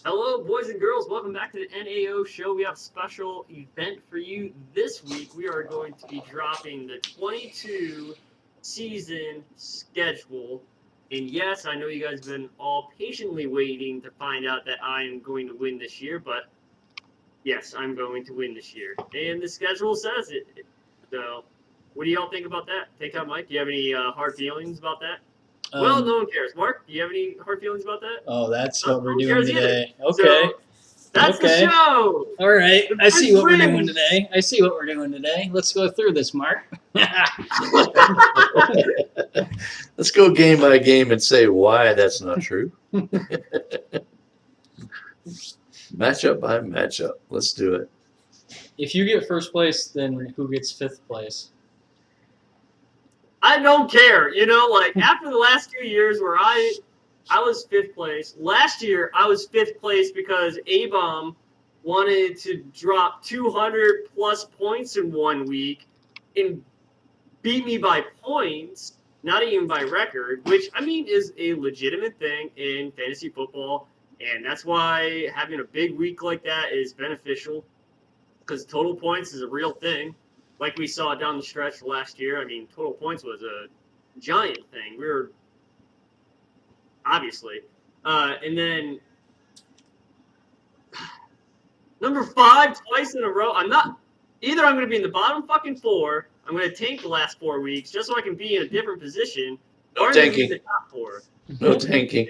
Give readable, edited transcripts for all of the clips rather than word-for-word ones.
Hello, boys and girls. Welcome back to the NAO show. We have a special event for you this week. We are going to be dropping the 22 season schedule. And yes, I know you guys have been all patiently waiting to find out that I am going to win this year, but yes, I'm going to win this year. And the schedule says it. So, what do y'all think about that? Take out Mike. Do you have any hard feelings about that? Well, Um, no one cares. Mark, do you have any hard feelings about that? oh, that's No what we're one doing cares either. today. Okay. So, that's the Okay. show. All right. The I see bitch what we're doing wins. today. Let's go through this, Mark. Let's go game by game and say why that's not true. Matchup by matchup. Let's do it. If you get first place, then who gets fifth place? I don't care. Like after the last 2 years where I was fifth place. Last year I was fifth place because A-Bomb wanted to drop 200 plus points in 1 week and beat me by points, not even by record, which I mean is a legitimate thing in fantasy football, and that's why having a big week like that is beneficial because total points is a real thing. Like we saw down the stretch last year. I mean, total points was a giant thing. We were obviously, and then number five twice in a row. I'm not either. I'm going to be in the bottom fucking four. I'm going to tank the last 4 weeks just so I can be in a different position, No or I'm going to be in tanking. the top four. No tanking.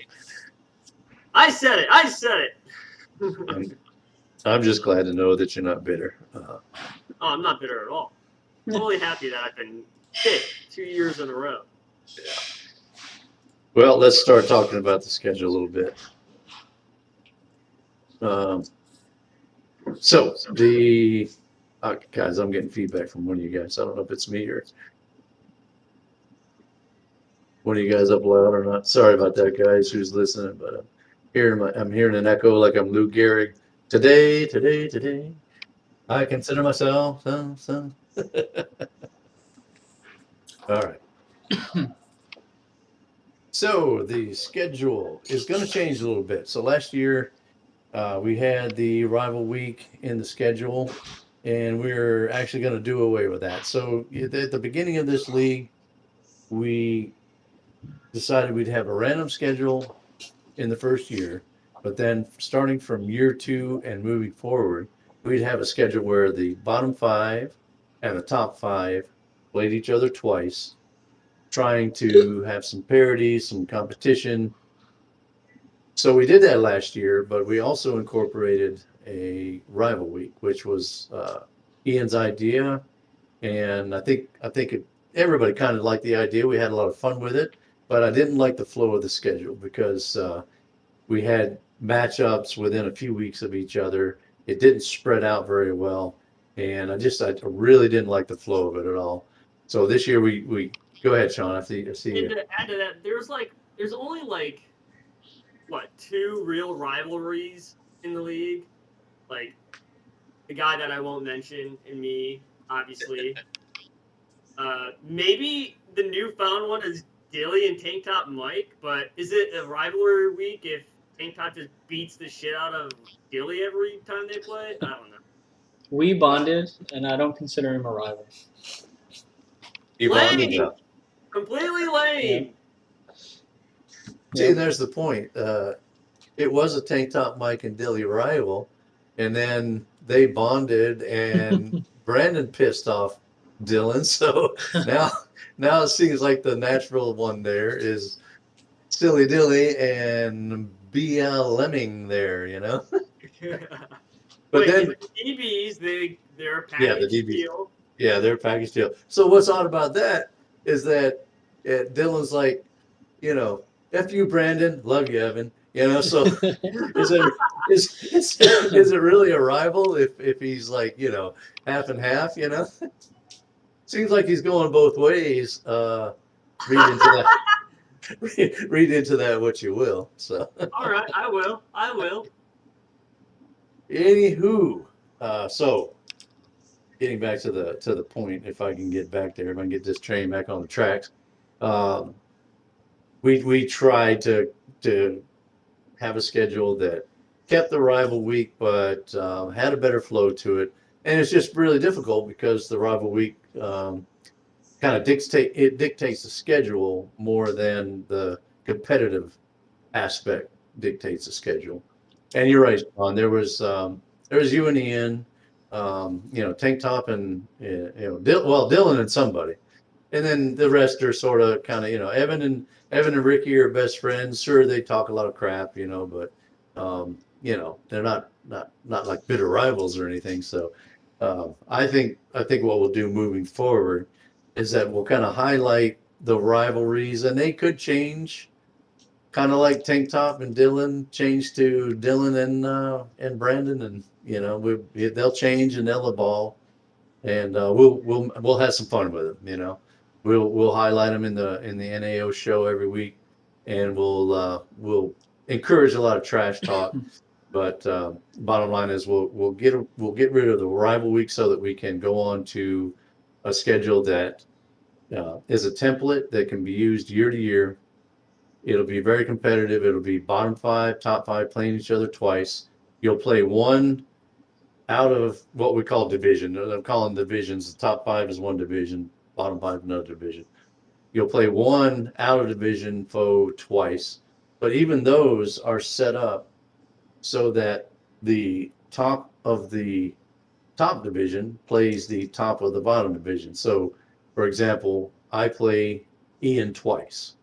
I said it. I said it. I'm just glad to know that you're not bitter. Oh, I'm not bitter at all. Totally happy that I've been fifth 2 years in a row. Well, let's start talking about the schedule a little bit. So the guys, I'm getting feedback from one of you guys. I don't know if it's me or one of you guys up loud or not. Sorry about that, guys, who's listening, but I'm hearing an echo like I'm Lou Gehrig. Today. I consider myself so. All right. So the schedule is going to change a little bit. So last year we had the rival week in the schedule, and we're actually going to do away with that. So at the beginning of this league, we decided we'd have a random schedule in the first year, but then starting from year two and moving forward, we'd have a schedule where the bottom five and the top five played each other twice, trying to have some parity, some competition. So we did that last year, but we also incorporated a rival week, which was Ian's idea, and I think everybody kind of liked the idea. We had a lot of fun with it, but I didn't like the flow of the schedule because we had matchups within a few weeks of each other. It didn't spread out very well, and I really didn't like the flow of it at all. So this year we go ahead, Sean. I see And you. to add to that, there's only like what two real rivalries in the league. Like the guy that I won't mention and me, obviously. Maybe the newfound one is Dilly and Tank Top Mike, but is it a rivalry week if Tank Top just beats the shit out of Dilly every time they play? I don't know. We bonded, and I don't consider him a rival. You bonded Lame, now. completely Yeah. lame. See, there's the point. It was a Tank Top Mike and Dilly rival, and then they bonded, and Brandon pissed off Dylan. So now, now it seems like the natural one there is Silly Dilly and BL Lemming there, you know? But Wait, then, and the DBs, they're a yeah, the package DBs, deal. yeah, they're package deal. So what's odd about that is that Dylan's like, F you, Brandon, love you, Evan. So is it is it really a rival if he's like, half and half, Seems like he's going both ways. Read into that read into that what you will. So All right, I will. I will. anywho, so getting back to the point, if I can get back there, if I can get this train back on the tracks, um, we try to have a schedule that kept the rival week, but had a better flow to it. And it's just really difficult because the rival week kind of dictates the schedule more than the competitive aspect dictates the schedule. And you're right, Sean. There was you and Ian, Tank Top and Dylan and somebody, and then the rest are sort of kind of Evan and Ricky are best friends. Sure, they talk a lot of crap, but they're not like bitter rivals or anything. So I think what we'll do moving forward is that we'll kind of highlight the rivalries, and they could change, kind of like Tank Top and Dylan changed to Dylan and Brandon, and they'll change and they'll evolve, and we'll have some fun with them. We'll highlight them in the NAO show every week, and we'll encourage a lot of trash talk. But bottom line is we'll get rid of the rival week so that we can go on to a schedule that is a template that can be used year to year. It'll be very competitive. It'll be bottom five, top five playing each other twice. You'll play one out of what we call division. I'm calling divisions. The top five is one division, bottom five another division. You'll play one out of division foe twice, but even those are set up so that the top of the top division plays the top of the bottom division. So, for example, I play Ian twice.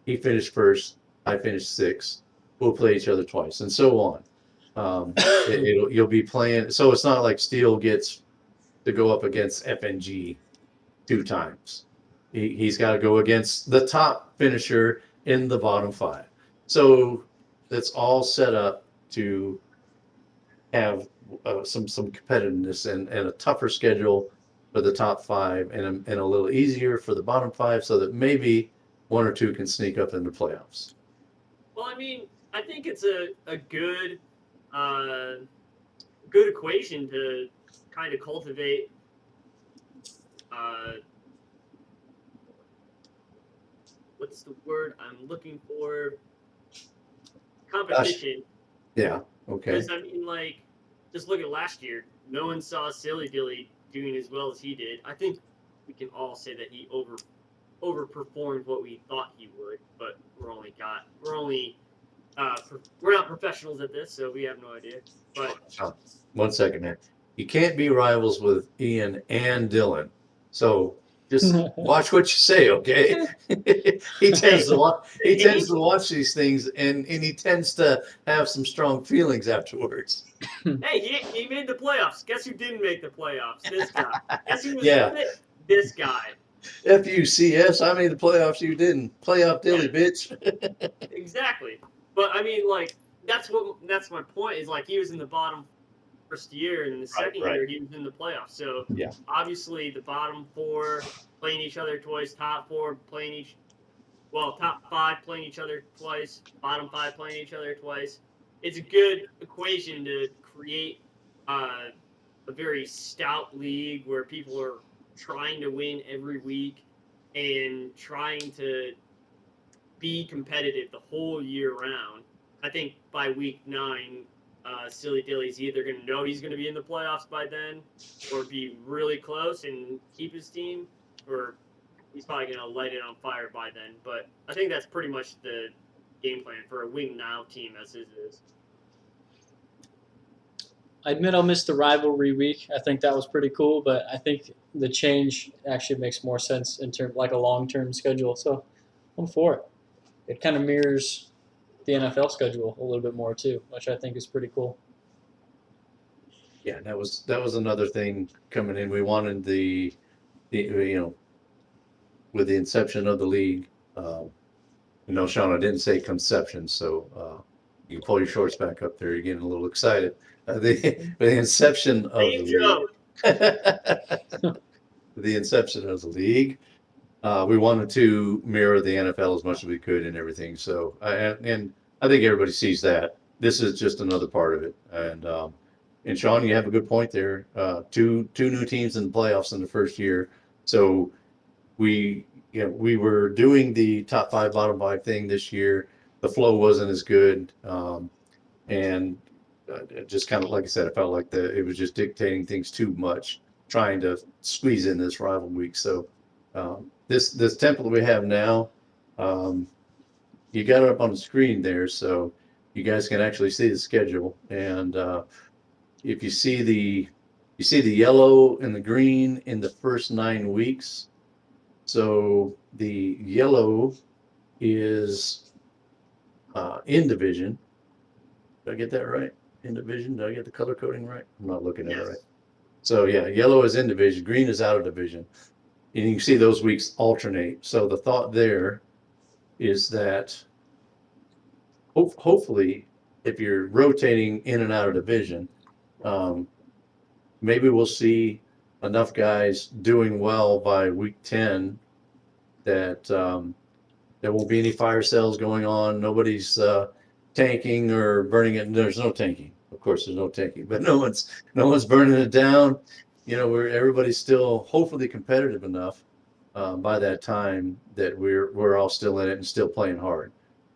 He finished first. I finished sixth. We'll play each other twice, and so on. You'll be playing. So it's not like Steele gets to go up against FNG 2 times. He's got to go against the top finisher in the bottom five. So that's all set up to have some competitiveness and a tougher schedule for the top five, and a little easier for the bottom five, so that maybe one or two can sneak up in the playoffs. Well, I mean, I think it's a good good equation to kind of cultivate what's the word I'm looking for? Competition. Yeah. Okay. Because I mean, like, just look at last year. No one saw Silly Dilly doing as well as he did. I think we can all say that he overperformed what we thought he would, but we're not professionals at this, so we have no idea. But 1 second there. You can't be rivals with Ian and Dylan, so just watch what you say, okay? He tends to watch these things, and he tends to have some strong feelings afterwards. Hey, he made the playoffs. Guess who didn't make the playoffs? This guy. Guess who was fit? This guy. FUCS, I made the playoffs, you didn't. Playoff Dilly, bitch. Exactly. But I mean, like, that's my point, is like he was in the bottom first year, and the second year he was in the playoffs. So obviously the bottom four playing each other twice, top four playing top five playing each other twice, bottom five playing each other twice. It's a good equation to create a very stout league where people are trying to win every week and trying to be competitive the whole year round. I think by week 9, Silly Dilly's either going to know he's going to be in the playoffs by then, or be really close and keep his team, or he's probably going to light it on fire by then. But I think that's pretty much the game plan for a Win Now team as his is. I admit I'll miss the rivalry week. I think that was pretty cool, but I think the change actually makes more sense in terms like a long-term schedule. So I'm for it. It kind of mirrors the NFL schedule a little bit more too, which I think is pretty cool. Yeah, that was another thing coming in. We wanted the with the inception of the league. Sean, I didn't say conception, so you can pull your shorts back up there. You're getting a little excited. The inception of the league. The inception of the league. We wanted to mirror the NFL as much as we could and everything. So, and I think everybody sees that. This is just another part of it. And Sean, you have a good point there. Two new teams in the playoffs in the first year. So we were doing the top five, bottom five thing this year. The flow wasn't as good, and it just kind of, like I said, I felt like it was just dictating things too much, trying to squeeze in this rival week. So this template we have now, you got it up on the screen there, so you guys can actually see the schedule. And if you see the yellow and the green in the first 9 weeks. So the yellow is in division. Did I get that right? In division? Did I get the color coding right? I'm not looking at it right. So yeah, yellow is in division, green is out of division. And you can see those weeks alternate. So the thought there is that hopefully, if you're rotating in and out of division, maybe we'll see enough guys doing well by week 10 that there won't be any fire sales going on. Nobody's tanking or burning it. There's no tanking. Of course, there's no tanking, but no one's burning it down. Everybody's still hopefully competitive enough by that time that we're all still in it and still playing hard.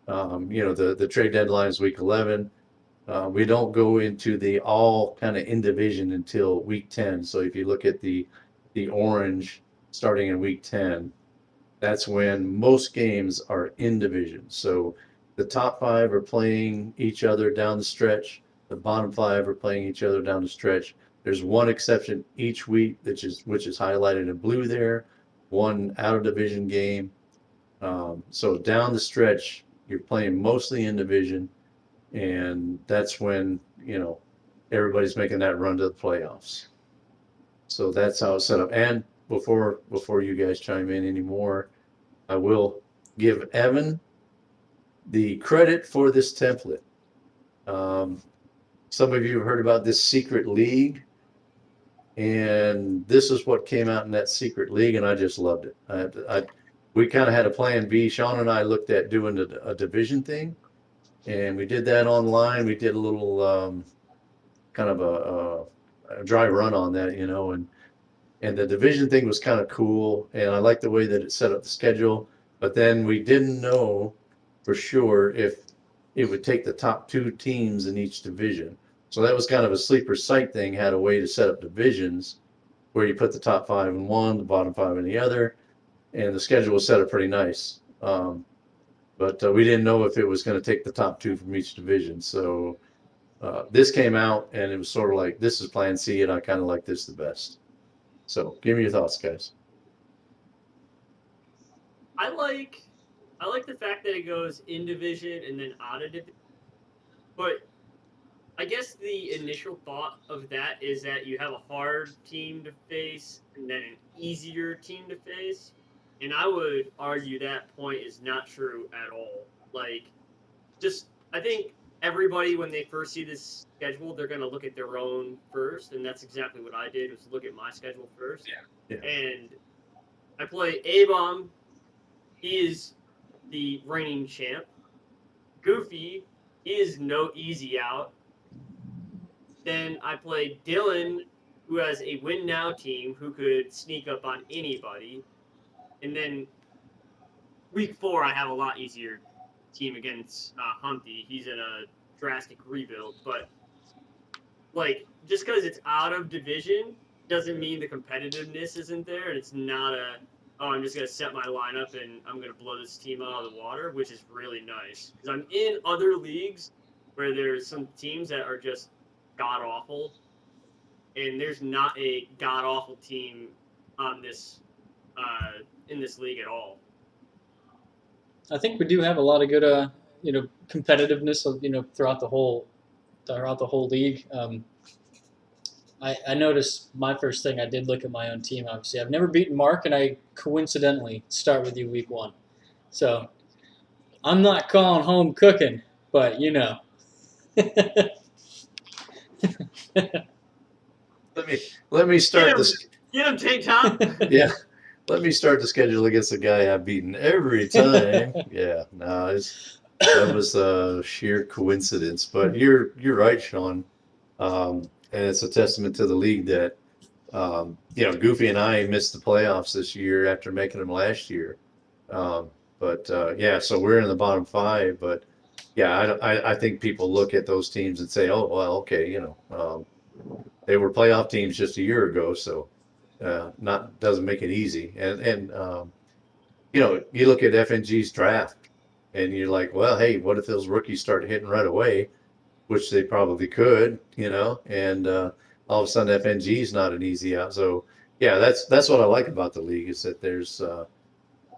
The trade deadline is week 11. We don't go into the all kind of in division until week 10. So if you look at the orange starting in week 10, that's when most games are in division. So the top 5 are playing each other down the stretch. The bottom 5 are playing each other down the stretch. There's one exception each week, which is highlighted in blue there. One out of division game. So down the stretch, you're playing mostly in division, and that's when everybody's making that run to the playoffs. So that's how it's set up. And before you guys chime in anymore, I will give Evan the credit for this template. Some of you have heard about this secret league, and this is what came out in that secret league, and I just loved it. We kind of had a plan B. Sean and I looked at doing a division thing, and we did that online. We did a little kind of a dry run on that, and the division thing was kind of cool, and I liked the way that it set up the schedule. But then we didn't know for sure if it would take the top 2 teams in each division. So that was kind of a sleeper site thing, had a way to set up divisions where you put the top 5 in one, the bottom 5 in the other, and the schedule was set up pretty nice. But we didn't know if it was going to take the top 2 from each division. So this came out, and it was sort of like, this is plan C, and I kind of like this the best. So give me your thoughts, guys. I like the fact that it goes in division and then out of division. But I guess the initial thought of that is that you have a hard team to face and then an easier team to face. And I would argue that point is not true at all. I think everybody, when they first see this schedule, they're going to look at their own first. And that's exactly what I did, was look at my schedule first. Yeah. And I play A-Bomb. He is the reigning champ. Goofy, he is no easy out. Then I play Dylan, who has a win now team who could sneak up on anybody. And then week 4, I have a lot easier team against Humpty. He's in a drastic rebuild. But, just because it's out of division doesn't mean the competitiveness isn't there. And it's not I'm just going to set my lineup and I'm going to blow this team out of the water, which is really nice. Because I'm in other leagues where there's some teams that are just god-awful, and there's not a god-awful team on this in this league at all. I think we do have a lot of good, competitiveness, throughout the whole league. I noticed my first thing, I did look at my own team, obviously. I've never beaten Mark, and I coincidentally start with you week 1. So I'm not calling home cooking, but Let me start this. Get him, Tank Top. Yeah. Let me start the schedule against a guy I've beaten every time. Yeah, no, that was a sheer coincidence. But you're right, Sean. And it's a testament to the league that, Goofy and I missed the playoffs this year after making them last year. So we're in the bottom 5, but yeah, I think people look at those teams and say, oh, well, okay, they were playoff teams just a year ago, so not doesn't make it easy. And you look at FNG's draft, and you're like, well, hey, what if those rookies start hitting right away, which they probably could, and all of a sudden FNG's not an easy out. So yeah, that's what I like about the league is that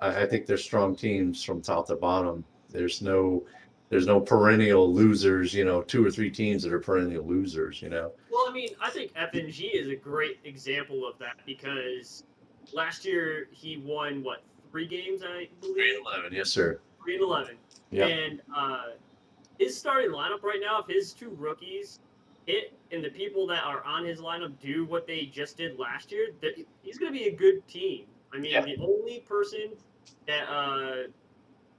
I think there's strong teams from top to bottom. There's no perennial losers, two or three teams that are perennial losers. Well, I mean, I think FNG is a great example of that because last year he won what 3 games, I believe, 11, yes, sir. 3-11, Yeah. and his starting lineup right now, if his 2 rookies hit and the people that are on his lineup do what they just did last year, he's going to be a good team. I mean, Yeah. the only person that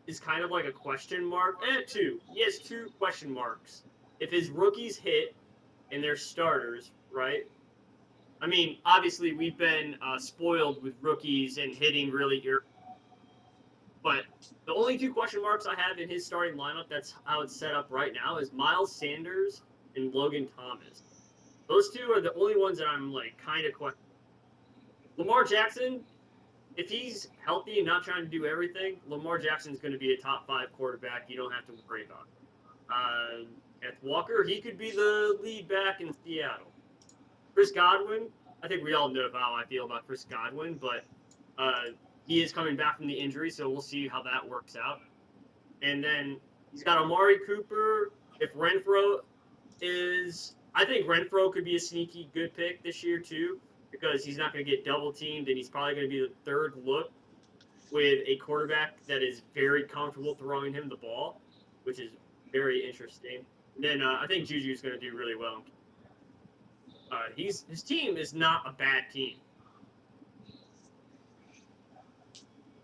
is kind of like a question mark, two. He has 2 question marks. If his rookies hit and they're starters, right? I mean, obviously we've been spoiled with rookies and hitting really early. But the only 2 question marks I have in his starting lineup, that's how it's set up right now, is Miles Sanders and Logan Thomas. Those 2 are the only ones that I'm like kind of questioning. Lamar Jackson, if he's healthy and not trying to do everything, Lamar Jackson's going to be a top 5 quarterback. You don't have to worry about it. At Walker, he could be the lead back in Seattle. Chris Godwin, I think we all know how I feel about Chris Godwin, but he is coming back from the injury, so we'll see how that works out. And then he's got Amari Cooper. If Renfro I think Renfro could be a sneaky good pick this year too, because he's not going to get double teamed, and he's probably going to be the 3rd look with a quarterback that is very comfortable throwing him the ball, which is very interesting. And then I think Juju's going to do really well. His team is not a bad team.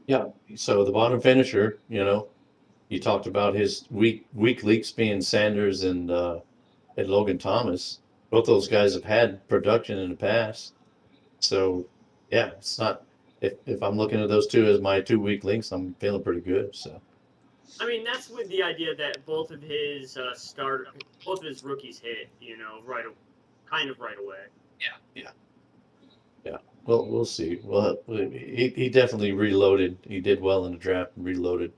Yeah. So the bottom finisher, you talked about his weak leaks being Sanders and Logan Thomas. Both those guys have had production in the past. So yeah, it's not if I'm looking at those 2 as my 2 weak links, I'm feeling pretty good. So I mean, that's with the idea that both of his rookies hit, kind of right away. yeah. Well, we'll see. Well, he definitely reloaded. He did well in the draft and reloaded.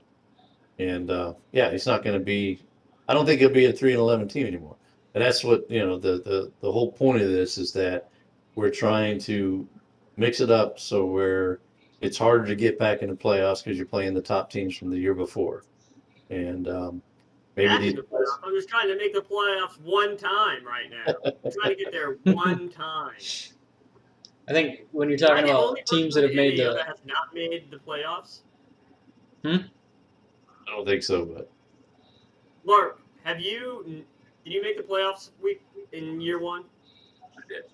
And yeah, he's not going to be. I don't think he'll be a 3-11 team anymore. And that's what the whole point of this is that we're trying to mix it up so where it's harder to get back in the playoffs because you're playing the top teams from the year before. And maybe these. I'm just trying to make the playoffs one time right now. I'm trying to get there one time. I think when you're talking about teams that have made that has not made the playoffs. I don't think so, but Mark, did you make the playoffs in year 1? I did.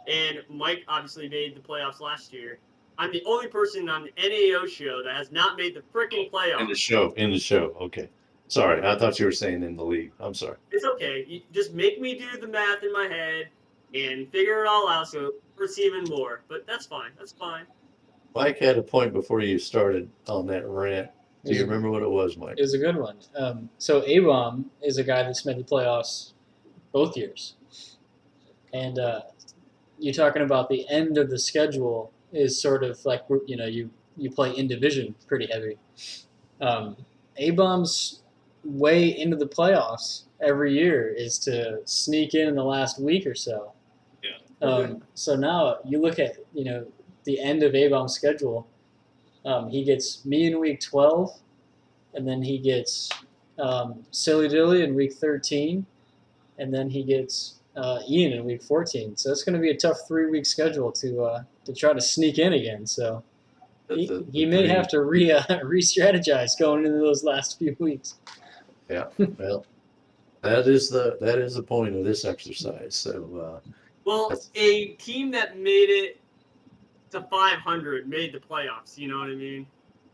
And Mike obviously made the playoffs last year. I'm the only person on the NAO show that has not made the freaking playoffs. In the show. Okay. Sorry, I thought you were saying in the league. I'm sorry. It's okay. You just make me do the math in my head and figure it all out so it hurts even more. But that's fine. That's fine. Mike had a point before you started on that rant. Do you remember what it was, Mike? It was a good one. So A-Bomb is a guy that's made the playoffs both years. And you're talking about the end of the schedule is sort of like, you play in division pretty heavy. A-Bomb's way into the playoffs every year is to sneak in the last week or so. Yeah. So now you look at, the end of A-Bomb's schedule. He gets me in week 12, and then he gets Silly Dilly in week 13, and then he gets Ian in week 14. So it's going to be a tough 3-week schedule to try to sneak in again. So he may have to re-strategize going into those last few weeks. Yeah, well, that is the point of this exercise. So a team that made it to 500 made the playoffs. You know what I mean?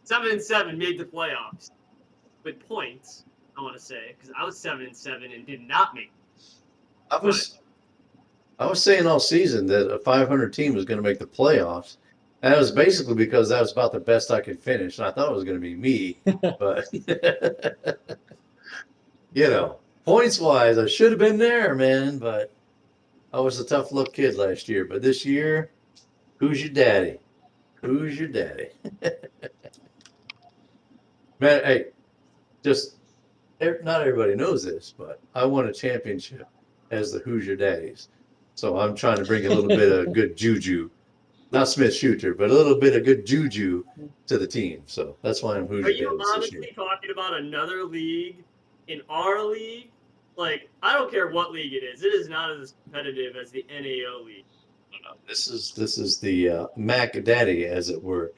7-7 made the playoffs with points. I want to say because I was 7-7 and did not make. I was saying all season that a 500 team was going to make the playoffs, That was basically because that was about the best I could finish, and I thought it was going to be me. But points wise, I should have been there, man. But I was a tough luck kid last year. But this year, who's your daddy? Who's your daddy? Man, hey, just not everybody knows this, but I won a championship as the Who's Your Daddies. So I'm trying to bring a little bit of good juju, not Smith Shooter, but a little bit of good juju to the team. So that's why I'm Who's Are Your you Daddies this year. honestly talking about another league in our league? Like, I don't care what league it is not as competitive as the NAO league. This is the Mac Daddy, as it were.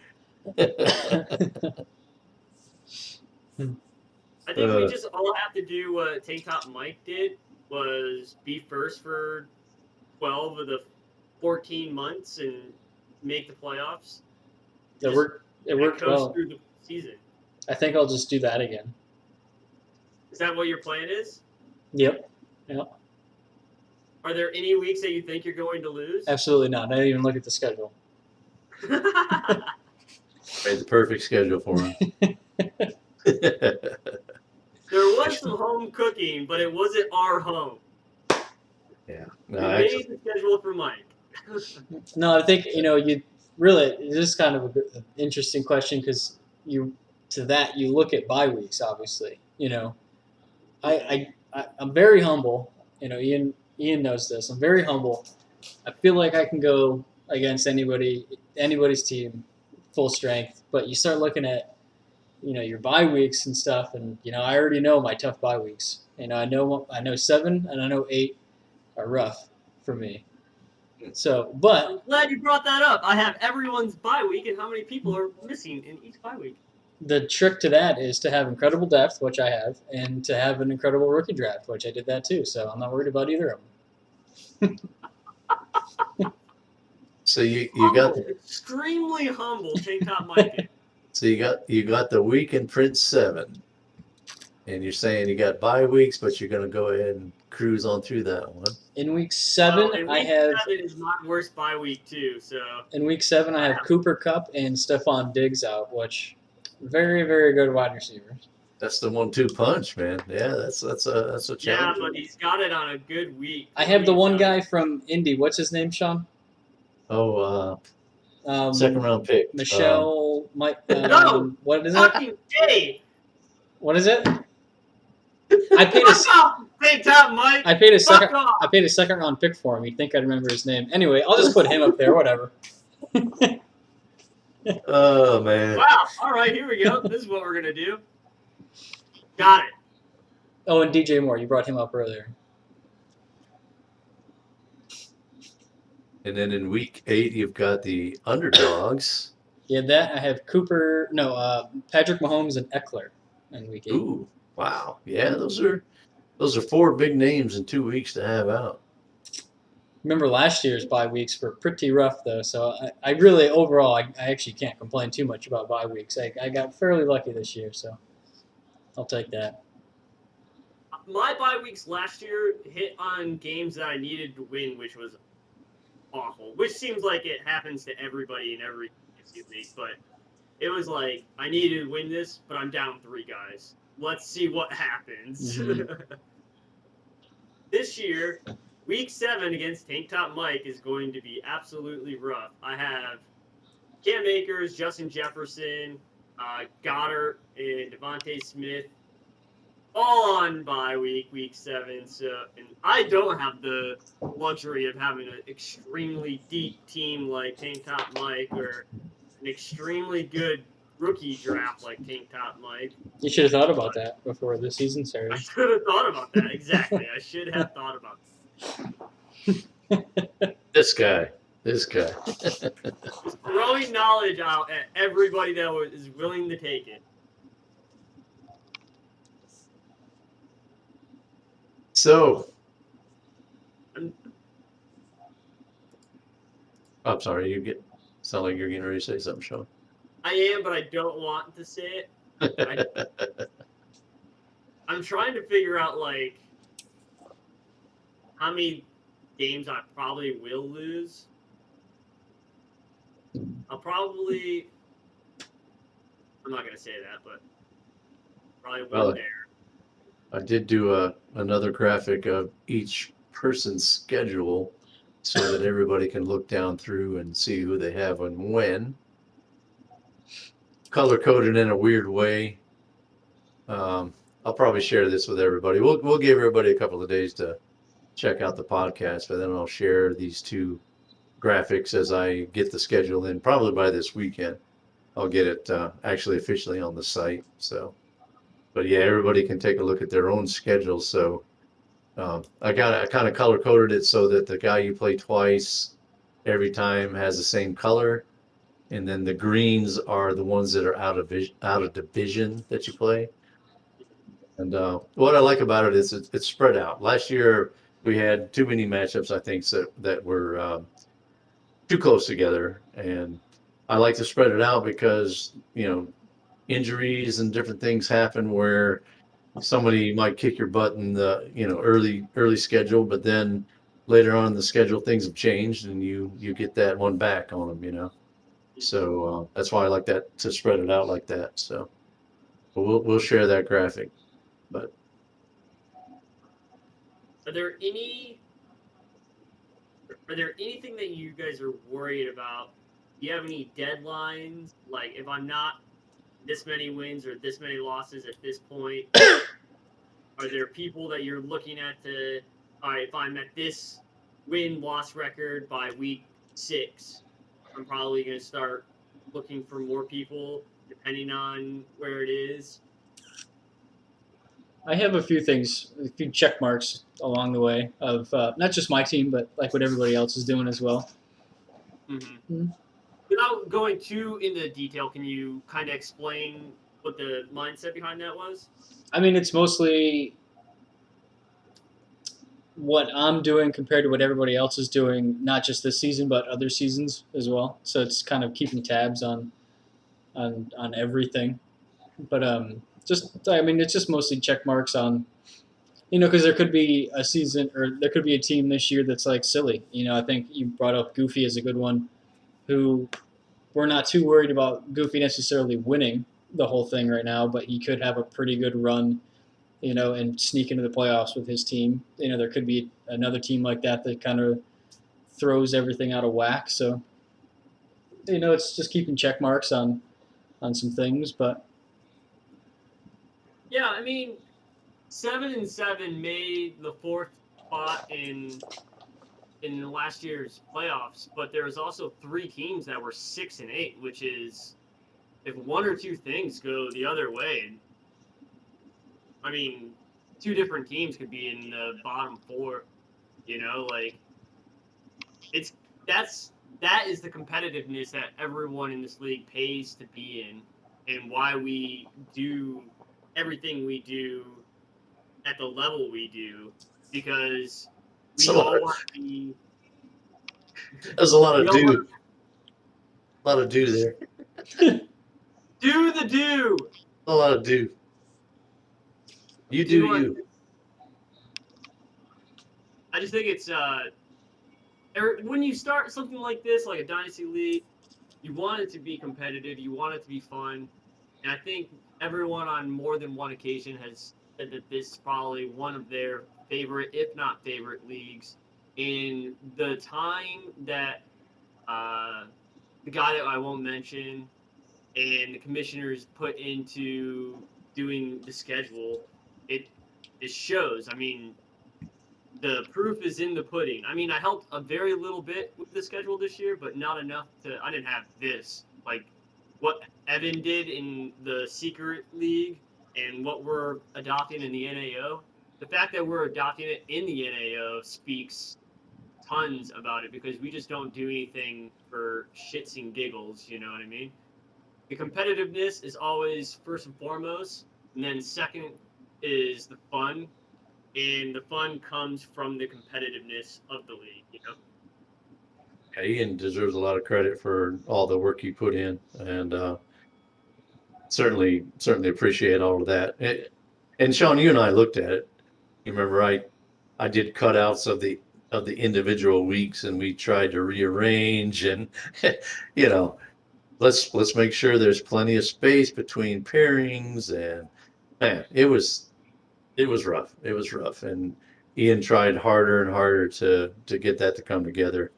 I think we just all have to do what Tank Top Mike did, was be first for 12 of the 14 months and make the playoffs. It worked well. Through the season. I think I'll just do that again. Is that what your plan is? Yep. Are there any weeks that you think you're going to lose? Absolutely not. I didn't even look at the schedule. Made the perfect schedule for him. There was some home cooking, but it wasn't our home. Yeah. We made the schedule for Mike. No, I think you really. This is kind of an interesting question because you look at bye weeks. Obviously, I'm very humble. Ian knows this. I'm very humble. I feel like I can go against anybody's team, full strength. But you start looking at your bye weeks and stuff, and I already know my tough bye weeks. I know 7 and I know 8 are rough for me. So, but I'm glad you brought that up. I have everyone's bye week and how many people are missing in each bye week. The trick to that is to have incredible depth, which I have, and to have an incredible rookie draft, which I did that too. So I'm not worried about either of them. So you humble, got extremely humble Tank Top Mike. So you got the week in print 7, and you're saying you got bye weeks, but you're going to go ahead and cruise on through that one. In week 7, I have. 7 is my worst bye week too. So in week 7, I have Cooper Kupp and Stephon Diggs out, which very, very good wide receivers. That's the 1-2 punch, man. Yeah, that's a challenge. Yeah, but he's got it on a good week. I have the one guy from Indy. What's his name, Sean? Oh, second round pick. Michelle. No, what is fucking it? What is it? I paid Tank Top Mike. I paid a second round pick for him. You'd think I'd remember his name. Anyway, I'll just put him up there. Whatever. Oh man. Wow. All right, here we go. This is what we're gonna do. Got it. Oh, and DJ Moore. You brought him up earlier. And then in week 8, you've got the underdogs. Yeah, that I have Cooper. No, Patrick Mahomes and Eckler in week 8. Ooh, wow. Yeah, those are 4 big names in 2 weeks to have out. Remember last year's bye weeks were pretty rough though, so I really overall I actually can't complain too much about bye weeks. I got fairly lucky this year, so I'll take that. My bye weeks last year hit on games that I needed to win, which was awful. Which seems like it happens to everybody in every league, but it was like I needed to win this, but I'm down 3 guys. Let's see what happens. Mm-hmm. This year, week 7 against Tank Top Mike is going to be absolutely rough. I have Cam Akers, Justin Jefferson, Goddard, and Devontae Smith all on bye week 7. So, and I don't have the luxury of having an extremely deep team like Tank Top Mike or an extremely good rookie draft like Tank Top Mike. You should have thought about that before the season started. I should have thought about that. Exactly. I should have thought about that. This guy. Just throwing knowledge out at everybody that is willing to take it. So, I'm sorry. Sound like you're getting ready to say something, Sean. I am, but I don't want to say it. I'm trying to figure out like how many games I probably will lose. I'll probably. I'm not gonna say that, but probably Well, one there. I did do another graphic of each person's schedule so that everybody can look down through and see who they have and when. Color coded in a weird way. I'll probably share this with everybody. We'll give everybody a couple of days to check out the podcast, but then I'll share these two graphics as I get the schedule in. Probably by this weekend, I'll get it actually officially on the site. So, but yeah, everybody can take a look at their own schedule. So I kind of color coded it so that the guy you play twice every time has the same color, and then the greens are the ones that are out of division that you play. And what I like about it is it's spread out. Last year we had too many matchups, I think, that were too close together, and I like to spread it out because injuries and different things happen where somebody might kick your butt in the early schedule, but then later on in the schedule things have changed and you get that one back on them. So that's why I like that to spread it out like that. So but we'll share that graphic, but. Are there any? Are there anything that you guys are worried about? Do you have any deadlines? Like, if I'm not this many wins or this many losses at this point, are there people that you're looking at to? All right, if I'm at this win-loss record by week 6, I'm probably going to start looking for more people, depending on where it is. I have a few things, a few check marks along the way of not just my team, but like what everybody else is doing as well. Mm-hmm. Without going too into detail, can you kind of explain what the mindset behind that was? I mean, it's mostly what I'm doing compared to what everybody else is doing, not just this season, but other seasons as well. So it's kind of keeping tabs on everything. But I mean, it's just mostly check marks on, because there could be a season or there could be a team this year that's like silly. I think you brought up Goofy as a good one, who we're not too worried about Goofy necessarily winning the whole thing right now, but he could have a pretty good run, and sneak into the playoffs with his team. There could be another team like that that kind of throws everything out of whack. So, it's just keeping check marks on some things, but Yeah, I mean, 7-7 made the 4th spot in last year's playoffs, but there was also 3 teams that were 6-8, which is if one or two things go the other way. I mean, 2 different teams could be in the bottom 4. Like it's that is the competitiveness that everyone in this league pays to be in, and why we do everything we do at the level we do, because we all want to be. There's a lot We of all want do. A lot of do there. do the do. A lot of do. You do you. I just think it's when you start something like this, like a dynasty league, you want it to be competitive, you want it to be fun, and I think everyone on more than one occasion has said that this is probably one of their favorite, if not favorite, leagues. In the time that the guy that I won't mention and the commissioners put into doing the schedule, it it shows. I mean, the proof is in the pudding. I mean, I helped a very little bit with the schedule this year, but not enough to. I didn't have this like what Evan did in the secret league and what we're adopting in the NAO. The fact that we're adopting it in the NAO speaks tons about it, because we just don't do anything for shits and giggles. You know what I mean? The competitiveness is always first and foremost, and then second is the fun, and the fun comes from the competitiveness of the league. Yeah, Ian deserves a lot of credit for all the work he put in, and certainly appreciate all of that. And Sean, you and I looked at it. You remember I did cutouts of the of the individual weeks, and we tried to rearrange and you know, let's make sure there's plenty of space between pairings, and man, it was rough. It was rough, and Ian tried harder and harder to get that to come together.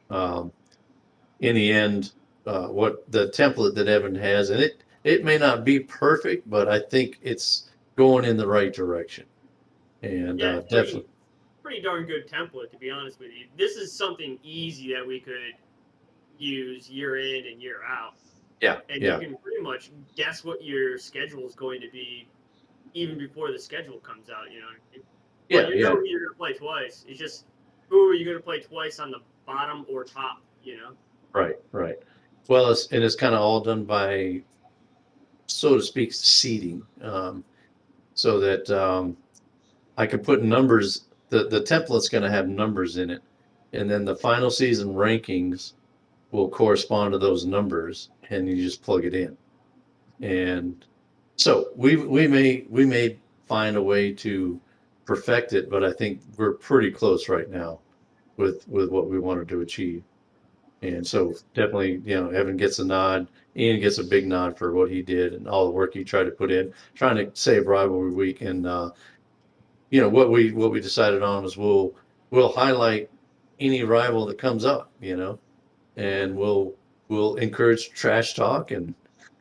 Um, in the end, what the template that Evan has, and it may not be perfect, but I think it's going in the right direction, and Yeah, it's definitely, pretty darn good template, to be honest with you. This is something easy that we could use year in and year out, yeah, and you yeah, can pretty much guess what your schedule is going to be even before the schedule comes out. You know, well, yeah, you know yeah, who you're going to play twice. It's just who are you going to play twice on the bottom or top? You know. right, right. Well, it's kind of all done by, so to speak, seeding, so that I can put numbers. The template's going to have numbers in it, and then the final season rankings will correspond to those numbers, and you just plug it in. And so we may find a way to perfect it, but I think we're pretty close right now with what we wanted to achieve. And so definitely, Evan gets a nod. Ian gets a big nod for what he did and all the work he tried to put in, trying to save rivalry week. And what we decided on was we'll highlight any rival that comes up, and we'll encourage trash talk, and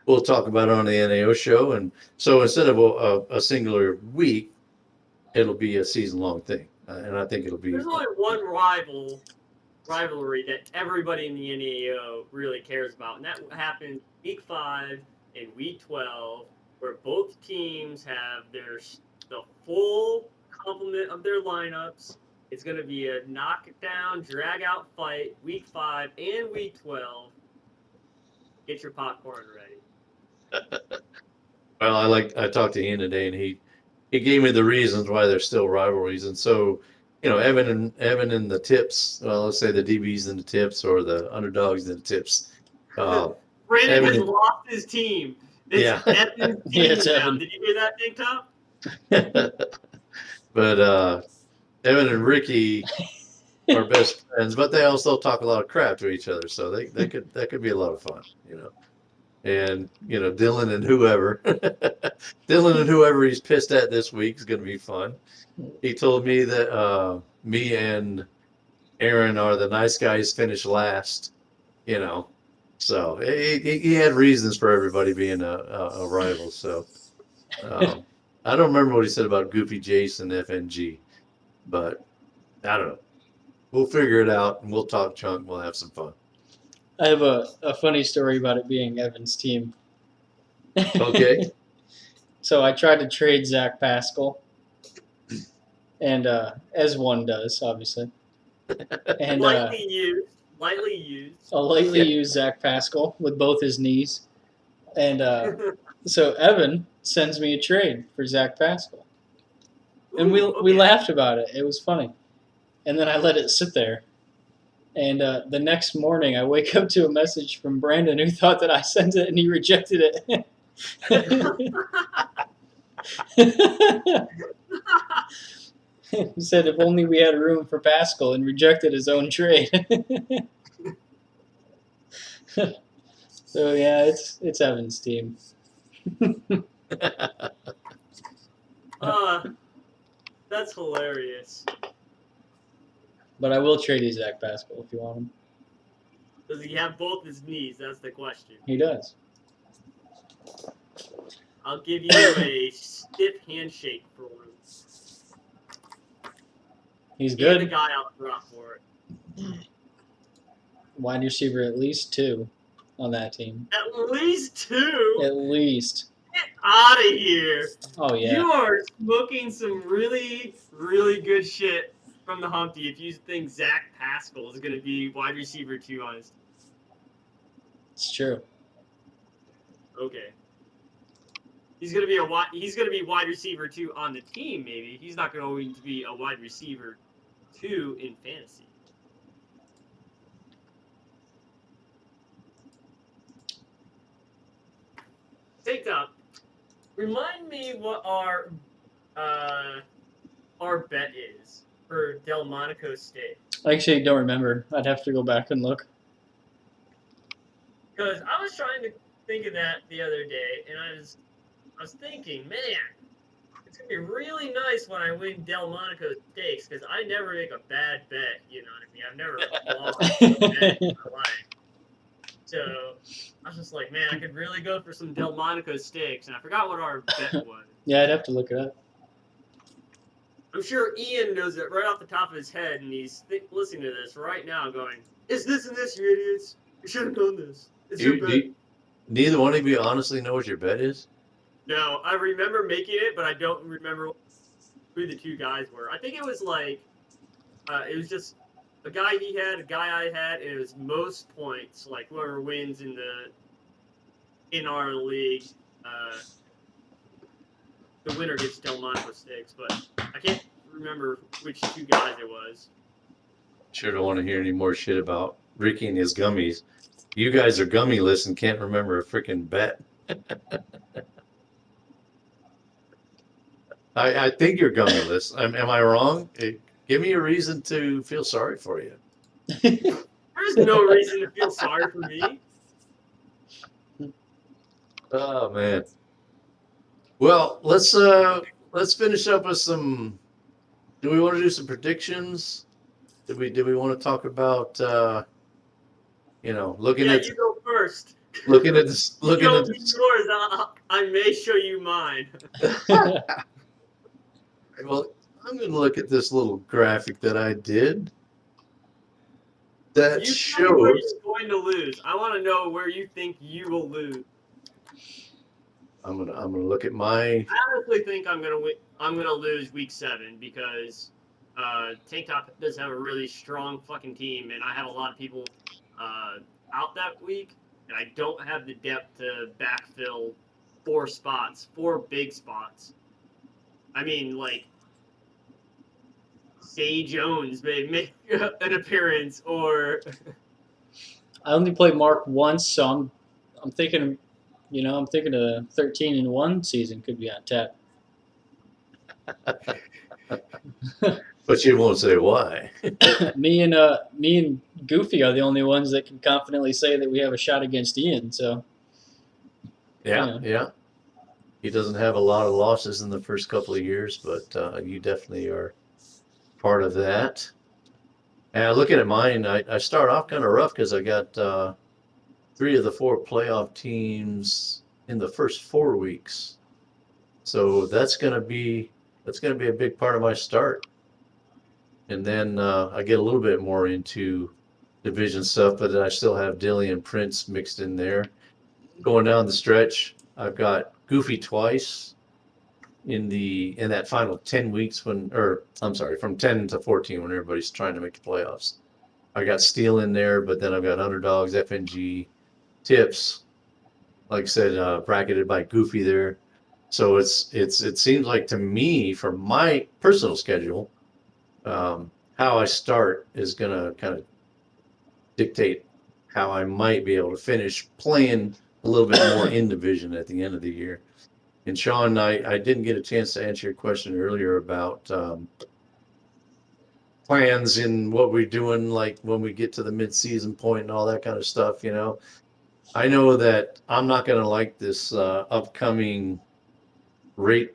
we'll talk about it on the NAO show. And so instead of a singular week, it'll be a season long thing, and I think it'll be. There's only one rivalry that everybody in the NAO really cares about, and that happens week 5 and week 12, where both teams have the full complement of their lineups. It's going to be a knockdown, drag out fight week 5 and week 12. Get your popcorn ready. Well, I talked to Ian today, and he gave me the reasons why there's still rivalries, and so Evan and the tips. Well, let's say the DBs and the tips, or the underdogs and the tips. Uh, Brandon has Evan, lost his team. It's yeah, Evan's Yeah, team it's now. Evan. Did you hear that, Big Top? but Evan and Ricky are best friends, but they also talk a lot of crap to each other, so that could be a lot of fun, And Dylan and whoever, Dylan and whoever he's pissed at this week is going to be fun. He told me that me and Aaron are the nice guys, finished last, you know. So he had reasons for everybody being a rival. So um, I don't remember what he said about Goofy Jason FNG, but I don't know. We'll figure it out, and we'll talk chunk. We'll have some fun. I have a funny story about it being Evan's team. Okay. So I tried to trade Zach Pascal, and as one does, obviously, and Lightly used. a lightly Yeah. used Zach Pascal with both his knees, and so Evan sends me a trade for Zach Pascal, and we Ooh, we okay. laughed about it. It was funny, and then I let it sit there. And the next morning, I wake up to a message from Brandon who thought that I sent it and he rejected it. He said if only we had room for Pascal, and rejected his own trade. So yeah, it's Evan's team. That's hilarious. But I will trade you Zach Pascal if you want him. Does he have both his knees? That's the question. He does. I'll give you a stiff handshake for him. He's And the good. guy out front for it. Wide receiver at least 2 on that team. At least 2? At least. Get out of here. Oh yeah. You are smoking some really, really good shit from the Humpty if you think Zach Pascal is going to be wide receiver 2 on his team. It's true. Okay. He's gonna be wide receiver 2 on the team. Maybe he's not going to be a wide receiver 2 in fantasy. Take up. Remind me what our bet is. for Delmonico State? I actually don't remember. I'd have to go back and look. Because I was trying to think of that the other day, and I was thinking, man, it's gonna be really nice when I win Delmonico Stakes because I never make a bad bet. You know what I mean? I've never lost a bet in my life. So I was just like, man, I could really go for some Delmonico Stakes, and I forgot what our bet was. Yeah, I'd have to look it up. I'm sure Ian knows it right off the top of his head, and he's listening to this right now, going, "Is this and this, you idiots? You should have known this. It's your bet." Neither one of you honestly know what your bet is? No, I remember making it, but I don't remember who the two guys were. I think it was like, it was just a guy he had, a guy I had, and it was most points. Like whoever wins in our league, the winner gets Delmonico Stakes. But I can't remember which two guys it was. Sure don't want to hear any more shit about Ricky and his gummies. You guys are gummyless and can't remember a freaking bet. I think you're gummyless. Am I wrong? Give me a reason to feel sorry for you. There's no reason to feel sorry for me. Oh man. Well, let's finish up with some. Do we want to do some predictions? Did we want to talk about looking at you go first. looking at this looking You at go this, yours. I may show you mine. well, I'm going to look at this little graphic that I did that You tell me where shows. you're going to lose. I want to know where you think you will lose. I'm gonna look at my. I honestly think I'm gonna win. I'm gonna lose week 7 because Tank Top does have a really strong fucking team, and I have a lot of people out that week, and I don't have the depth to backfill 4 big spots. I mean, like, Zay Jones may make an appearance, or I only played Mark once, so I'm thinking, I'm thinking a 13-1 season could be on tap. But you won't say why. me and Goofy are the only ones that can confidently say that we have a shot against Ian. So Yeah. He doesn't have a lot of losses in the first couple of years, but you definitely are part of that. And looking at mine, I start off kind of rough because I got 3 of the 4 playoff teams in the first 4 weeks. So that's gonna be a big part of my start. And then I get a little bit more into division stuff, but then I still have Dilly and Prince mixed in there. Going down the stretch, I've got Goofy twice in that final 10 weeks from 10 to 14 when everybody's trying to make the playoffs. I got Steel in there, but then I've got Underdogs, FNG, Tips, like I said, bracketed by Goofy there. So it seems like to me, for my personal schedule, how I start is gonna kind of dictate how I might be able to finish playing a little bit more in division at the end of the year. And Sean, I didn't get a chance to answer your question earlier about plans in what we're doing, like when we get to the mid-season point and all that kind of stuff. I know that I'm not going to like this upcoming rate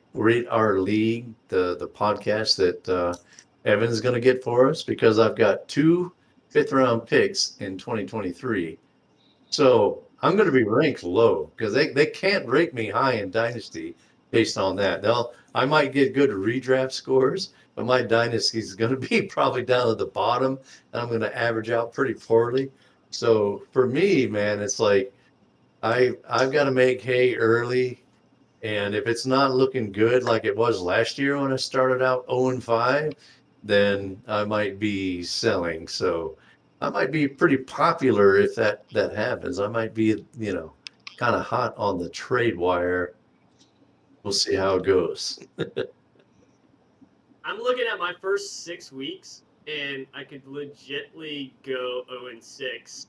our league, the podcast that Evan's going to get for us, because I've got 2 fifth-round picks in 2023. So I'm going to be ranked low because they can't rate me high in Dynasty based on that. I might get good redraft scores, but my Dynasty is going to be probably down at the bottom, and I'm going to average out pretty poorly. So for me, man, it's like I've got to make hay early, and if it's not looking good like it was last year when I started out 0-5, then I might be selling. So I might be pretty popular if that happens. I might be, kind of hot on the trade wire. We'll see how it goes. I'm looking at my first 6 weeks, and I could legitly go 0-6.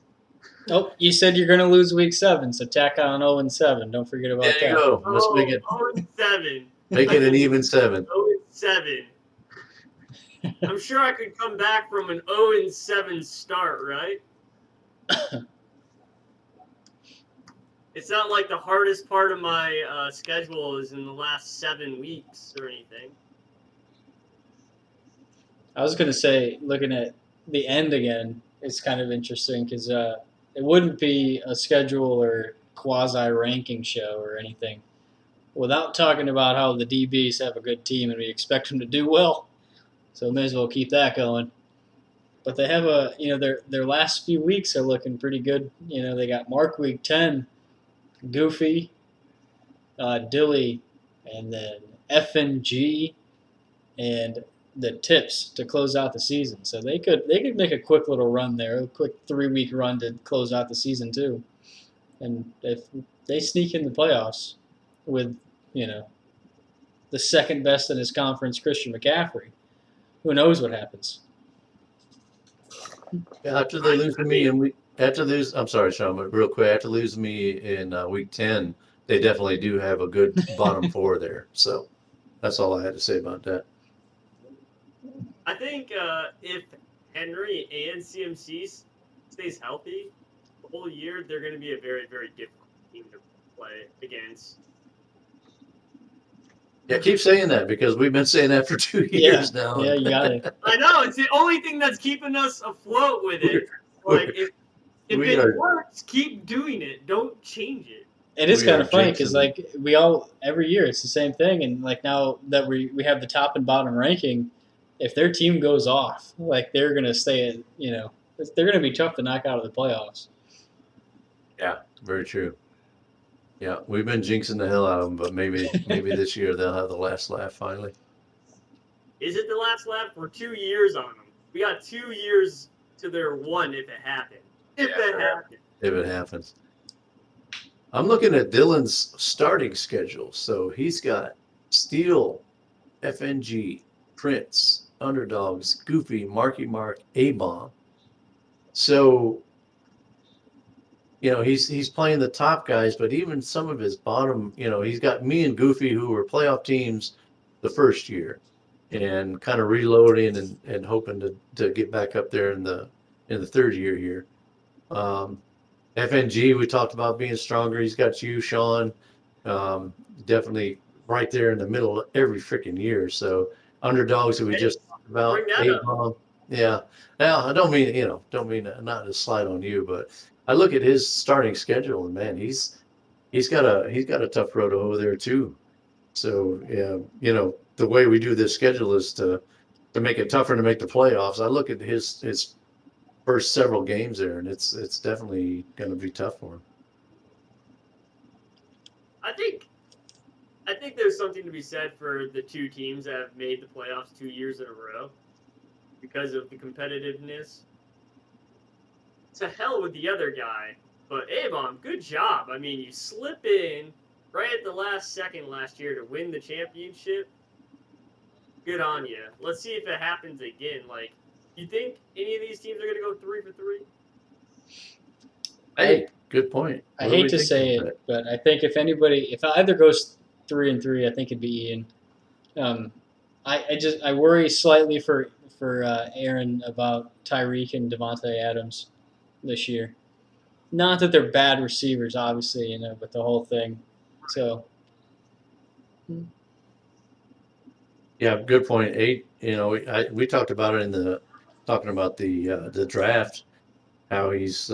Oh, you said you're going to lose week 7, so tack on 0-7. Don't forget about that. There you go. Let's make it 0-7. Make it an even 7. 0-7. I'm sure I could come back from an 0-7 start, right? It's not like the hardest part of my schedule is in the last 7 weeks or anything. I was going to say, looking at the end again, it's kind of interesting because it wouldn't be a schedule or quasi ranking show or anything without talking about how the DBs have a good team and we expect them to do well. So may as well keep that going. But they have their last few weeks are looking pretty good. They got Mark week 10, Goofy, Dilly, and then F and G, and the Tips to close out the season. So they could make a quick little run there, a quick 3-week run to close out the season too. And if they sneak in the playoffs with the second best in his conference, Christian McCaffrey, who knows what happens? After they lose to me I'm sorry, Sean, but real quick, after losing me in week 10, they definitely do have a good bottom four there. So that's all I had to say about that. I think if Henry and CMC stays healthy the whole year, they're going to be a very, very difficult team to play against. Yeah, keep saying that because we've been saying that for 2 years now. Yeah, you got it. I know, it's the only thing that's keeping us afloat with it. Like, if it works, keep doing it. Don't change it. It is kind of funny because jinxing every year it's the same thing, and like now that we have the top and bottom ranking, if their team goes off, like they're gonna stay they're gonna be tough to knock out of the playoffs. Yeah, very true. Yeah, we've been jinxing the hell out of them, but maybe this year they'll have the last laugh finally. Is it the last lap? We're 2 years on them. We got 2 years to their one if it happens. If it happens. I'm looking at Dylan's starting schedule. So he's got Steel, FNG, Prince, Underdogs, Goofy, Marky Mark, A-Bomb. So, he's playing the top guys, but even some of his bottom, he's got me and Goofy who were playoff teams the first year and kind of reloading and hoping to get back up there in the third year here. FNG, we talked about being stronger. He's got you, Sean, definitely right there in the middle of every freaking year. So Underdogs that we just talked about, A-Bomb. Yeah. Now I don't mean not to slide on you, but I look at his starting schedule and man, he's got a tough road over there too. So yeah, the way we do this schedule is to make it tougher to make the playoffs. I look at his first several games there, and it's definitely going to be tough for him. I think there's something to be said for the two teams that have made the playoffs 2 years in a row because of the competitiveness. To hell with the other guy, but A-Bomb, good job. I mean, you slip in right at the last second last year to win the championship. Good on you. Let's see if it happens again. Like, you think any of these teams are going to go 3 for 3? Hey, good point. I hate to say it, but I think if either goes 3 and 3, I think it'd be Ian. I worry slightly for Aaron about Tyreek and Devontae Adams this year. Not that they're bad receivers, obviously, but the whole thing. So. Yeah, good point. We talked about it talking about the draft, how he's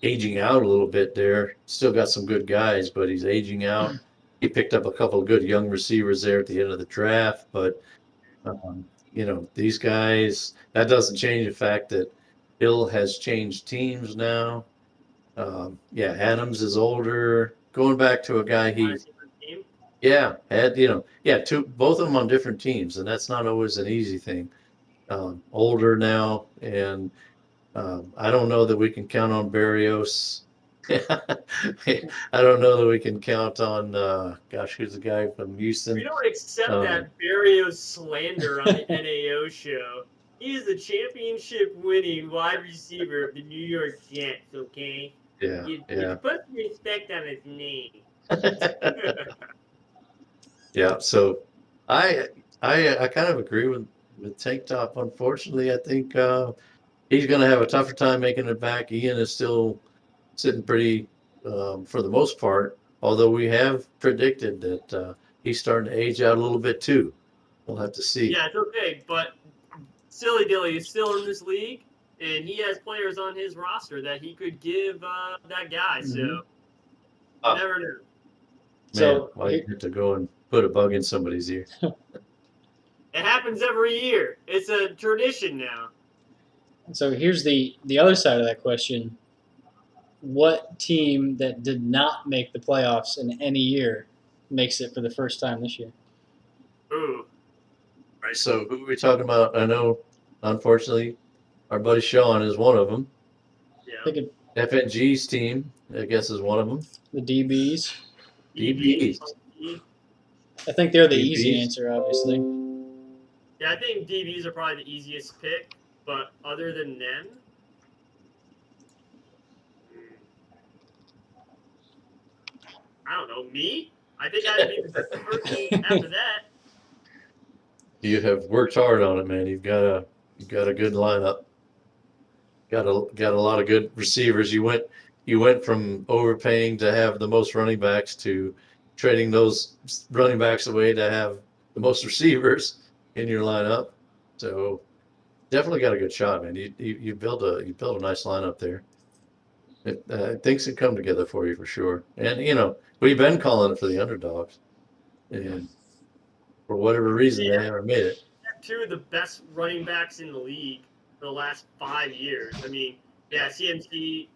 aging out a little bit there. Still got some good guys, but he's aging out. He picked up a couple of good young receivers there at the end of the draft, but these guys, that doesn't change the fact that Hill has changed teams now. Adams is older. Going back to a guy both of them on different teams, and that's not always an easy thing. Older now, and I don't know that we can count on Barrios. I don't know that we can count on, who's the guy from Houston? We don't accept that Barrios slander on the NAO show. He is the championship-winning wide receiver of the New York Jets, okay? Yeah, you put some respect on his name. Yeah, so I kind of agree with with Tank Top. Unfortunately, I think he's going to have a tougher time making it back. Ian is still sitting pretty for the most part, although we have predicted that he's starting to age out a little bit too. We'll have to see. Yeah, it's okay, but Silly Dilly is still in this league, and he has players on his roster that he could give that guy. So Mhm. you Ah, never know. man, So why you have to go and put a bug in somebody's ear? It happens every year. It's a tradition now. So here's the other side of that question. What team that did not make the playoffs in any year makes it for the first time this year? Ooh, Right. So who are we talking about? I know, unfortunately, our buddy Sean is one of them. I yeah. think it, FNG's team, I guess, is one of them. the DBs. DBs. DBs. I think they're the easy DBs. answer, obviously. Yeah, I think DBs are probably the easiest pick, but other than them, hmm, I don't know. Me? I think I'd be the person after that. You have worked hard on it, man. You've got a good lineup. Got a lot of good receivers. You went from overpaying to have the most running backs to trading those running backs away to have the most receivers in your lineup. So definitely got a good shot, man. You built a nice lineup there. Things can come together for you for sure. And we've been calling it for the underdogs, and for whatever reason they haven't made it. Two of the best running backs in the league for the last 5 years. I mean, yeah, CMC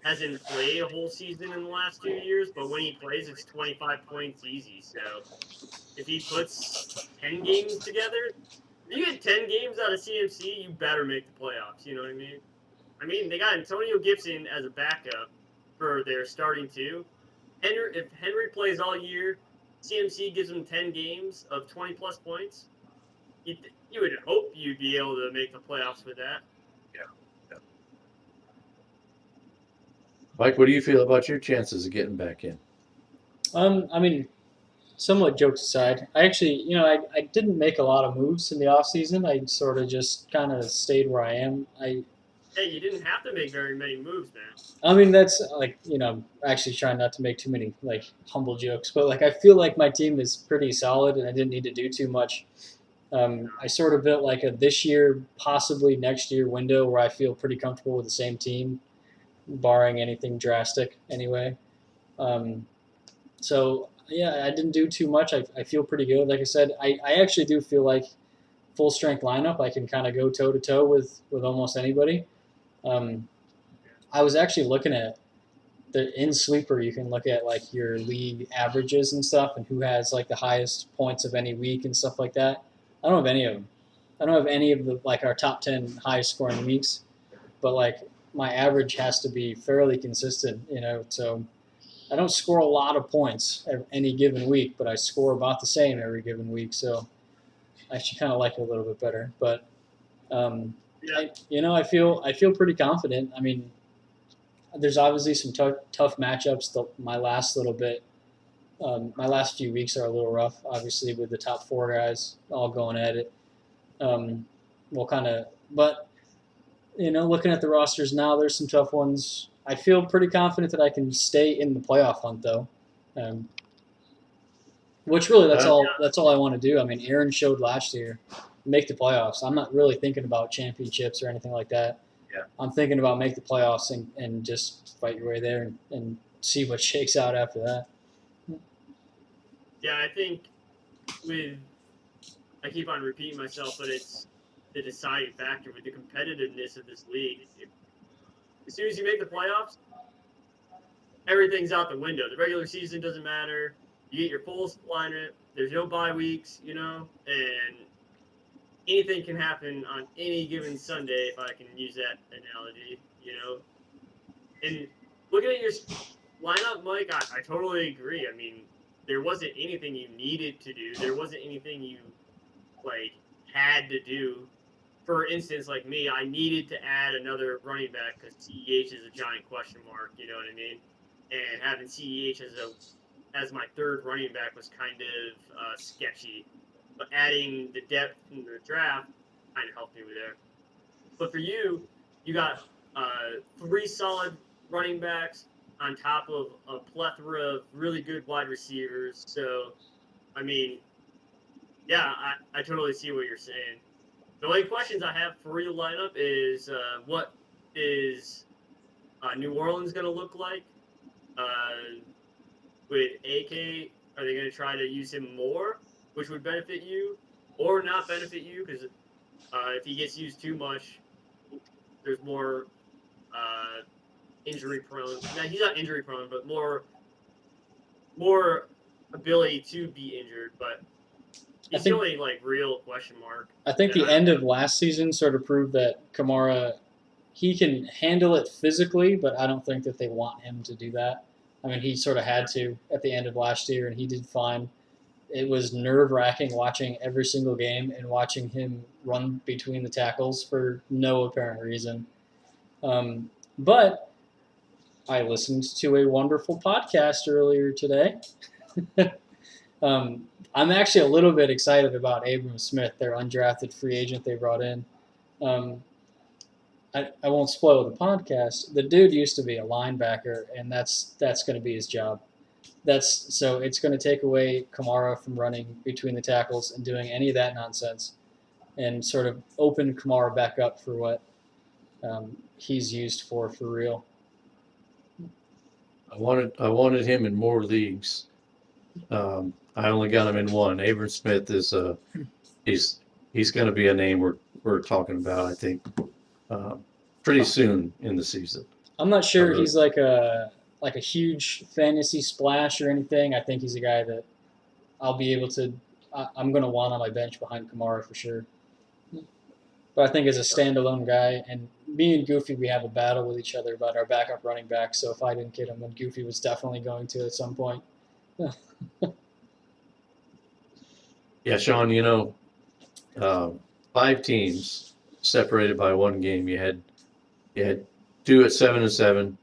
hasn't played a whole season in the last 2 years, but when he plays, it's 25 points easy. So if he puts 10 games together, if you get 10 games out of CMC, you better make the playoffs. You know what I mean? I mean, they got Antonio Gibson as a backup for their starting two. If Henry plays all year, CMC gives him 10 games of 20 plus points. You would hope you'd be able to make the playoffs with that. Yeah. Yeah. Mike, what do you feel about your chances of getting back in? I mean, somewhat jokes aside, I actually, I didn't make a lot of moves in the off season. I sort of just kind of stayed where I am. Hey, you didn't have to make very many moves, man. I mean, that's like, actually trying not to make too many like humble jokes, but like I feel like my team is pretty solid and I didn't need to do too much. I sort of built like a this year, possibly next year window where I feel pretty comfortable with the same team, barring anything drastic anyway. Um, so yeah, I didn't do too much. I feel pretty good. Like I said, I actually do feel like full strength lineup. I can kind of go toe to toe with almost anybody. Um, I was actually looking at the in sleeper. You can look at like your league averages and stuff, and who has like the highest points of any week and stuff like that. I don't have any of them. I don't have any of the like our top 10 highest scoring weeks, but like my average has to be fairly consistent. So I don't score a lot of points any given week, but I score about the same every given week. So I actually kind of like it a little bit better. But Yeah, I feel pretty confident. I mean, there's obviously some tough matchups. My last little bit, my last few weeks are a little rough. Obviously, with the top four guys all going at it. We'll kind of, but looking at the rosters now, there's some tough ones. I feel pretty confident that I can stay in the playoff hunt, though. Um, which really, that's Uh, all. That's all I want to do. I mean, Aaron showed last year, make the playoffs. I'm not really thinking about championships or anything like that. Yeah. I'm thinking about make the playoffs and just fight your way there and see what shakes out after that. yeah. I think with I keep on repeating myself, but it's the deciding factor with the competitiveness of this league. As soon as you make the playoffs, everything's out the window. The regular season doesn't matter. You get your full lineup. There's no bye weeks, and anything can happen on any given Sunday, if I can use that analogy. And looking at your lineup, Mike, I totally agree. I mean, there wasn't anything you needed to do. There wasn't anything you like had to do. For instance, like me, I needed to add another running back because CEH is a giant question mark. You know what I mean? And having CEH as my third running back was kind of sketchy. But adding the depth in the draft kind of helped me with there. But for you, you got 3 solid running backs on top of a plethora of really good wide receivers. So, I mean, yeah, I totally see what you're saying. The only questions I have for your lineup is what is New Orleans going to look like? With AK, are they going to try to use him more, which would benefit you, or not benefit you? Because if he gets used too much, there's more injury prone. Now he's not injury prone, but more ability to be injured. But he's the only like real question mark. I think the end of last season sort of proved that Kamara, he can handle it physically, but I don't think that they want him to do that. I mean, he sort of had to at the end of last year, and he did fine. It was nerve-wracking watching every single game and watching him run between the tackles for no apparent reason. But I listened to a wonderful podcast earlier today. I'm actually a little bit excited about Abram Smith, their undrafted free agent they brought in. I won't spoil the podcast. The dude used to be a linebacker, and that's going to be his job. So it's going to take away Kamara from running between the tackles and doing any of that nonsense, and sort of open Kamara back up for what he's used for real. I wanted him in more leagues. I only got him in one. Abram Smith is he's going to be a name we're talking about, I think, pretty soon in the season. I'm not sure he's like a huge fantasy splash or anything. I think he's a guy that I'll be able to. I'm going to want on my bench behind Kamara for sure. But I think as a standalone guy, and me and Goofy, we have a battle with each other about our backup running back. So if I didn't get him, then Goofy was definitely going to at some point. Yeah, Sean, 5 teams separated by 1 game. You had 2 at 7-7,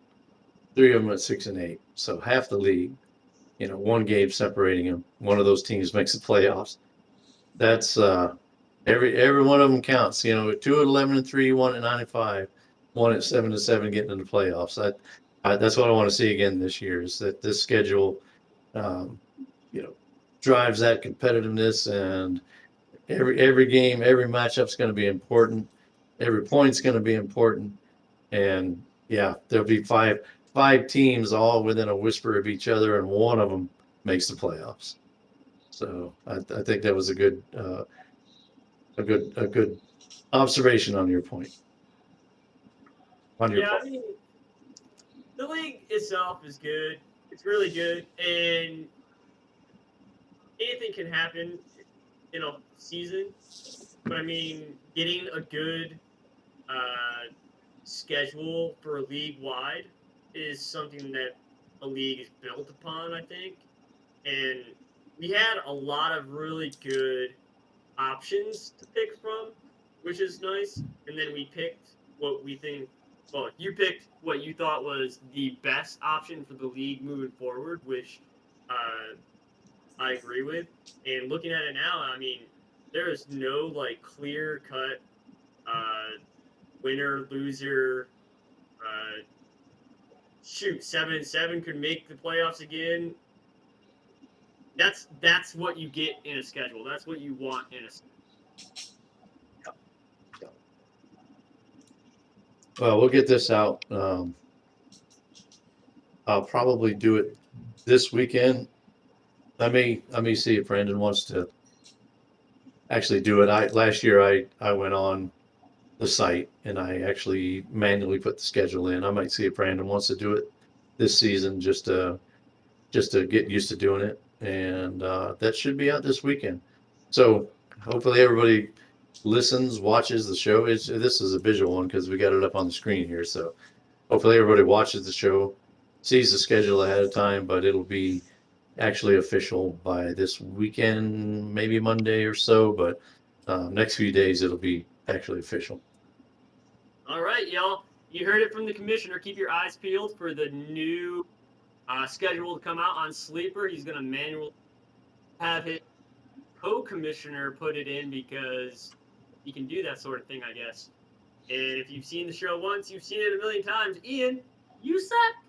3 of them at 6-8. So half the league, 1 game separating them. One of those teams makes the playoffs. That's every one of them counts. 2 at 11-3, 1 at 9-5, 1 at 7-7, getting into the playoffs. That's what I want to see again this year. Is that this schedule, drives that competitiveness, and every game, every matchup's going to be important. Every point's going to be important, and yeah, there'll be five teams all within a whisper of each other, and one of them makes the playoffs. So I think that was a good observation on your point. I mean, the league itself is good. It's really good, and anything can happen in a season. But I mean, getting a good schedule for a league wide is something that a league is built upon, I think. And we had a lot of really good options to pick from, which is nice. And then we picked what we think. Well, you picked what you thought was the best option for the league moving forward, which I agree with. And looking at it now, I mean, there is no like clear cut winner loser. 7-7 could make the playoffs again. That's what you get in a schedule. That's what you want in a schedule. Well, we'll get this out. I'll probably do it this weekend. I may see if Brandon wants to actually do it. Last year I went on the site and I actually manually put the schedule in. I might see if Brandon wants to do it this season just to get used to doing it, and that should be out this weekend. So hopefully everybody listens, watches the show. This is a visual one because we got it up on the screen here. So hopefully everybody watches the show, sees the schedule ahead of time, but it'll be actually official by this weekend, maybe Monday or so, but next few days it'll be actually official. All right, y'all. You heard it from the commissioner. Keep your eyes peeled for the new schedule to come out on Sleeper. He's going to manually have his co-commissioner put it in because you can do that sort of thing, I guess. And if you've seen the show once, you've seen it a million times. Ian, you suck.